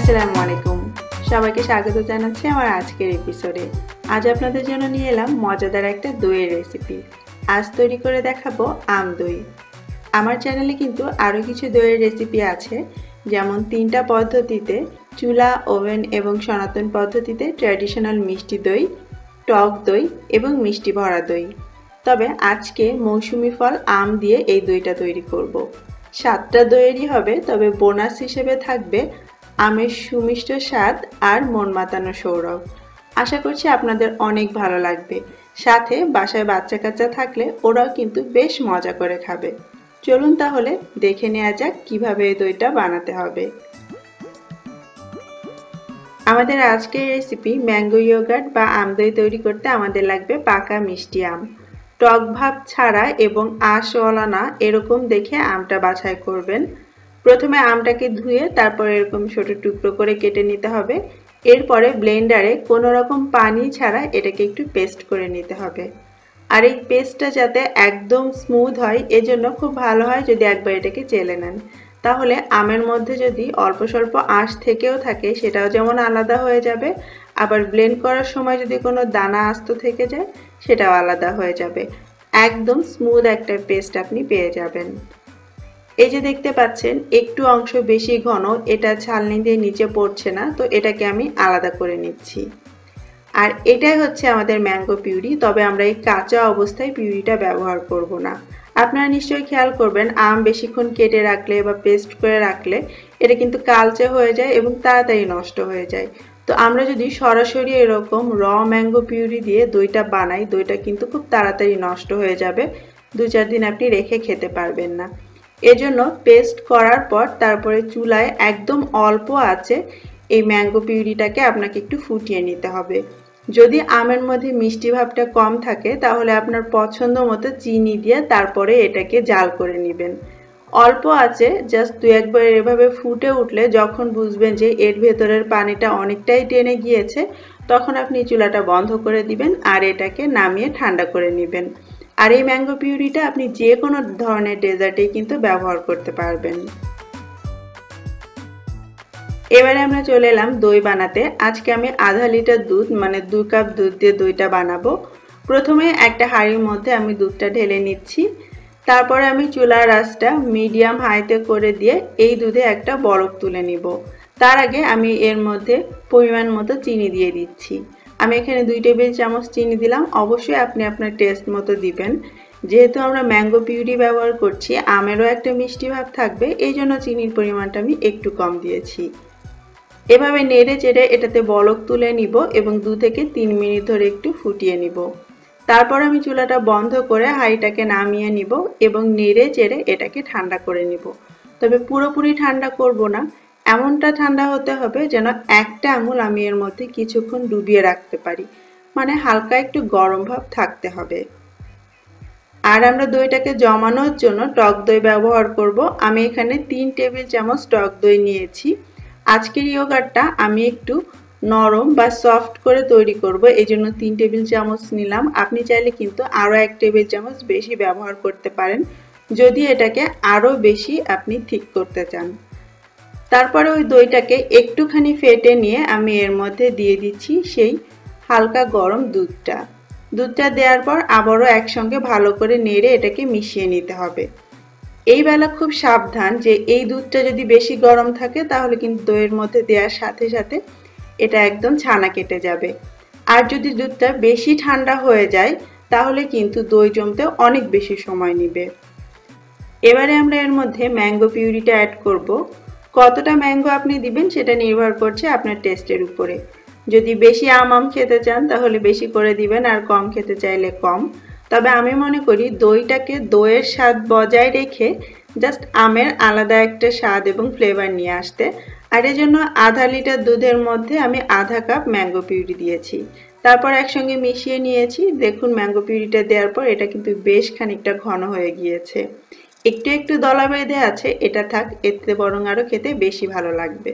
আসসালামু আলাইকুম, সবাইকে স্বাগত জানাচ্ছি আমার আজকের এপিসোডে। আজ আপনাদের জন্য নিয়ে এলাম মজাদার একটা দইয়ের রেসিপি। আজ তৈরি করে দেখাবো আম দই। আমার চ্যানেলে কিন্তু আরও কিছু দইয়ের রেসিপি আছে, যেমন 3টা পদ্ধতিতে চুলা, ওভেন এবং সনাতন পদ্ধতিতে ট্র্যাডিশনাল মিষ্টি দই, টক দই এবং মিষ্টি ভরা দই। তবে আজকে মৌসুমি ফল আম দিয়ে এই দইটা তৈরি করব। 7টা দইয়েরই হবে, তবে বোনাস হিসেবে থাকবে আমের সুমিষ্ট স্বাদ আর মন মাতানো সৌরভ। আশা করছি আপনাদের অনেক ভালো লাগবে। সাথে বাসায় বাচ্চা কাচ্চা থাকলে ওরাও কিন্তু বেশ মজা করে খাবে। চলুন তাহলে দেখে নেওয়া যাক কিভাবে এই দইটা বানাতে হবে। আমাদের আজকের রেসিপি ম্যাঙ্গো ইয়োগার্ট বা আম দই তৈরি করতে আমাদের লাগবে পাকা মিষ্টি আম। টক ভাব ছাড়া এবং আঁশওয়ালা না এরকম দেখে আমটা বাছাই করবেন। প্রথমে আমটাকে ধুয়ে তারপর এরকম ছোট টুকরো করে কেটে নিতে হবে। এরপরে ব্লেন্ডারে কোনো রকম পানি ছাড়া এটাকে একটু পেস্ট করে নিতে হবে। আর এই পেস্টটা যাতে একদম স্মুথ হয়, এজন্য খুব ভালো হয় যদি একবার এটাকে চেলে নেন। তাহলে আমের মধ্যে যদি অল্প স্বল্প আঁশ থেকেও থাকে সেটাও যেমন আলাদা হয়ে যাবে, আবার ব্লেন্ড করার সময় যদি কোনো দানা আস্ত থেকে যায় সেটাও আলাদা হয়ে যাবে। একদম স্মুথ একটা পেস্ট আপনি পেয়ে যাবেন। এই যে দেখতে পাচ্ছেন একটু অংশ বেশি ঘন, এটা ছালনি দিয়ে নিচে পড়ছে না, তো এটাকে আমি আলাদা করে নিচ্ছি। আর এটাই হচ্ছে আমাদের ম্যাঙ্গো পিউরি, তবে আমরা এই কাঁচা অবস্থায় পিউরিটা ব্যবহার করব না। আপনারা নিশ্চয়ই খেয়াল করবেন আম বেশিক্ষণ কেটে রাখলে বা পেস্ট করে রাখলে এটা কিন্তু কালচে হয়ে যায় এবং তাড়াতাড়ি নষ্ট হয়ে যায়। তো আমরা যদি সরাসরি এরকম র ম্যাঙ্গো পিউরি দিয়ে দইটা বানাই, দইটা কিন্তু খুব তাড়াতাড়ি নষ্ট হয়ে যাবে, 2-4 দিন আপনি রেখে খেতে পারবেন না। এজন্য পেস্ট করার পর তারপরে চুলায় একদম অল্প আছে এই ম্যাঙ্গো পিউরিটাকে আপনাকে একটু ফুটিয়ে নিতে হবে। যদি আমের মধ্যে মিষ্টি ভাবটা কম থাকে তাহলে আপনার পছন্দ মতো চিনি দিয়ে তারপরে এটাকে জাল করে নেবেন। অল্প আছে জাস্ট 2-1 বার এভাবে ফুটে উঠলে যখন বুঝবেন যে এর ভেতরের পানিটা অনেকটাই টেনে গিয়েছে, তখন আপনি চুলাটা বন্ধ করে দিবেন আর এটাকে নামিয়ে ঠান্ডা করে নেবেন। আর এই ম্যাঙ্গো পিউরিটা আপনি যে কোনো ধরনের ডেজার্টেই কিন্তু ব্যবহার করতে পারবেন। এবারে আমরা চলে এলাম দই বানাতে। আজকে আমি আধা লিটার দুধ মানে 2 কাপ দুধ দিয়ে দইটা বানাবো। প্রথমে একটা হাঁড়ির মধ্যে আমি দুধটা ঢেলে নিচ্ছি। তারপরে আমি চুলার আঁচটা মিডিয়াম হাইতে করে দিয়ে এই দুধে একটা বরফ তুলে নিব। তার আগে আমি এর মধ্যে পরিমাণ মতো চিনি দিয়ে দিচ্ছি। আমি এখানে 2 টেবিল চামচ চিনি দিলাম। অবশ্যই আপনি আপনার টেস্ট মতো দিবেন। যেহেতু আমরা ম্যাঙ্গো পিউরি ব্যবহার করছি, আমেরও একটা মিষ্টি ভাব থাকবে, এই জন্য চিনির পরিমাণটা আমি একটু কম দিয়েছি। এভাবে নেড়ে চেড়ে এটাতে বলক তুলে নিব এবং 2 থেকে 3 মিনিট ধরে একটু ফুটিয়ে নিব। তারপর আমি চুলাটা বন্ধ করে হাঁড়িটাকে নামিয়ে নিব এবং নেড়ে চেড়ে এটাকে ঠান্ডা করে নিব। তবে পুরোপুরি ঠান্ডা করব না, এমনটা ঠান্ডা হতে হবে যেন একটা আঙুল আমি এর মধ্যে কিছুক্ষণ ডুবিয়ে রাখতে পারি, মানে হালকা একটু গরম ভাব থাকতে হবে। আর আমরা দইটাকে জমানোর জন্য টক দই ব্যবহার করব। আমি এখানে 3 টেবিল চামচ টক দই নিয়েছি। আজকের ইয়োগার্টটা আমি একটু নরম বা সফট করে তৈরি করব, এই জন্য 3 টেবিল চামচ নিলাম। আপনি চাইলে কিন্তু আরও 1 টেবিল চামচ বেশি ব্যবহার করতে পারেন যদি এটাকে আরও বেশি আপনি ঠিক করতে চান। তারপরে ওই দইটাকে একটুখানি ফেটে নিয়ে আমি এর মধ্যে দিয়ে দিচ্ছি সেই হালকা গরম দুধটা। দুধটা দেওয়ার পর আবারও একসঙ্গে ভালো করে নেড়ে এটাকে মিশিয়ে নিতে হবে। এই বেলা খুব সাবধান যে এই দুধটা যদি বেশি গরম থাকে তাহলে কিন্তু দইয়ের মধ্যে দেওয়ার সাথে সাথে এটা একদম ছানা কেটে যাবে। আর যদি দুধটা বেশি ঠান্ডা হয়ে যায় তাহলে কিন্তু দই জমতে অনেক বেশি সময় নেবে। এবারে আমরা এর মধ্যে ম্যাঙ্গো পিউরিটা অ্যাড করব। কতটা ম্যাঙ্গো আপনি দিবেন সেটা নির্ভর করছে আপনার টেস্টের উপরে। যদি বেশি আম খেতে চান তাহলে বেশি করে দিবেন, আর কম খেতে চাইলে কম। তবে আমি মনে করি দইটাকে দইয়ের স্বাদ বজায় রেখে জাস্ট আমের আলাদা একটা স্বাদ এবং ফ্লেভার নিয়ে আসতে। আর এর জন্য আধা লিটার দুধের মধ্যে আমি আধা কাপ ম্যাঙ্গো পিউরি দিয়েছি। তারপর একসঙ্গে মিশিয়ে নিয়েছি। দেখুন ম্যাঙ্গো পিউরিটা দেওয়ার পর এটা কিন্তু বেশ খানিকটা ঘন হয়ে গিয়েছে। একটু একটু দলা বেঁধে আছে, এটা থাক, এতে বরং আরও খেতে বেশি ভালো লাগবে।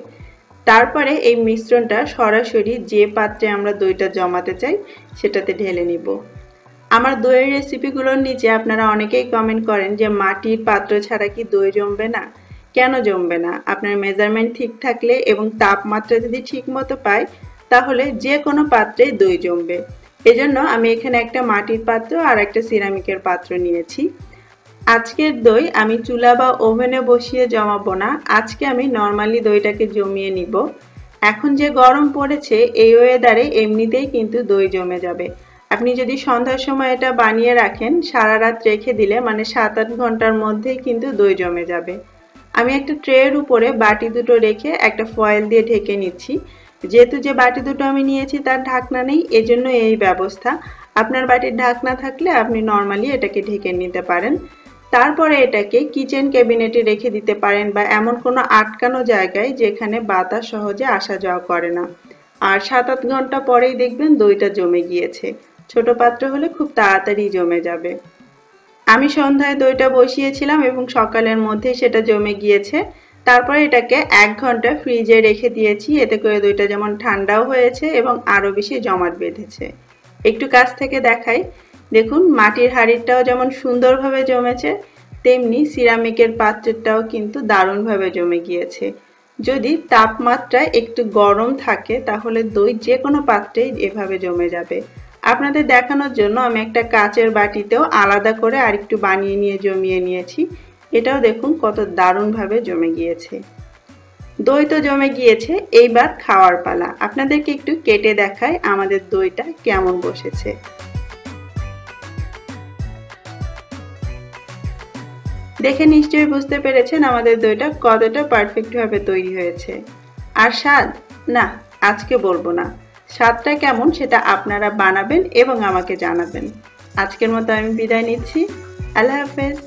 তারপরে এই মিশ্রণটা সরাসরি যে পাত্রে আমরা দইটা জমাতে চাই সেটাতে ঢেলে নিব। আমার দইয়ের রেসিপিগুলোর নিচে আপনারা অনেকেই কমেন্ট করেন যে মাটির পাত্র ছাড়া কি দই জমবে না, কেন জমবে না? আপনার মেজারমেন্ট ঠিক থাকলে এবং তাপমাত্রা যদি ঠিক মতো পায় তাহলে যে কোনো পাত্রে দই জমবে। এজন্য আমি এখানে একটা মাটির পাত্র আর একটা সিরামিকের পাত্র নিয়েছি। আজকের দই আমি চুলা বা ওভেনে বসিয়ে জমাবো না, আজকে আমি নর্মালি দইটাকে জমিয়ে নিব। এখন যে গরম পড়েছে এই ওয়েদারে এমনিতেই কিন্তু দই জমে যাবে। আপনি যদি সন্ধ্যার সময় এটা বানিয়ে রাখেন সারা রাত রেখে দিলে মানে 7-8 ঘন্টার মধ্যেই কিন্তু দই জমে যাবে। আমি একটা ট্রের উপরে বাটি দুটো রেখে একটা ফয়েল দিয়ে ঢেকে নিচ্ছি। যেহেতু যে বাটি দুটো আমি নিয়েছি তার ঢাকনা নেই এজন্য এই ব্যবস্থা। আপনার বাটির ঢাকনা থাকলে আপনি নর্মালি এটাকে ঢেকে নিতে পারেন। তারপরে এটাকে কিচেন ক্যাবিনেটে রেখে দিতে পারেন বা এমন কোনো আটকানো জায়গায় যেখানে বাতাস সহজে আসা যাওয়া করে না। আর 7-8 ঘন্টা পরেই দেখবেন দইটা জমে গিয়েছে। ছোট পাত্র হলে খুব তাড়াতাড়ি জমে যাবে। আমি সন্ধ্যায় দইটা বসিয়েছিলাম এবং সকালের মধ্যে সেটা জমে গিয়েছে। তারপরে এটাকে 1 ঘন্টা ফ্রিজে রেখে দিয়েছি, এতে করে দইটা যেমন ঠান্ডাও হয়েছে এবং আরও বেশি জমাট বেঁধেছে। একটু কাছ থেকে দেখাই, দেখুন মাটির হাঁড়িটাও যেমন সুন্দরভাবে জমেছে তেমনি সিরামিকের পাত্রটাও কিন্তু দারুণভাবে জমে গিয়েছে। যদি তাপমাত্রা একটু গরম থাকে তাহলে দই যে কোনো পাত্রেই এভাবে জমে যাবে। আপনাদের দেখানোর জন্য আমি একটা কাচের বাটিতেও আলাদা করে আরেকটু বানিয়ে নিয়ে জমিয়ে নিয়েছি। এটাও দেখুন কত দারুণভাবে জমে গিয়েছে। দই তো জমে গিয়েছে, এইবার খাওয়ার পালা। আপনাদেরকে একটু কেটে দেখাই আমাদের দইটা কেমন বসেছে। দেখে নিশ্চয়ই বুঝতে পেরেছেন আমাদের দইটা কতটা পারফেক্টভাবে তৈরি হয়েছে। আর স্বাদ? না, আজকে বলবো না। স্বাদটা কেমন সেটা আপনারা বানাবেন এবং আমাকে জানাবেন। আজকের মতো আমি বিদায় নিচ্ছি। আল্লাহ হাফেজ।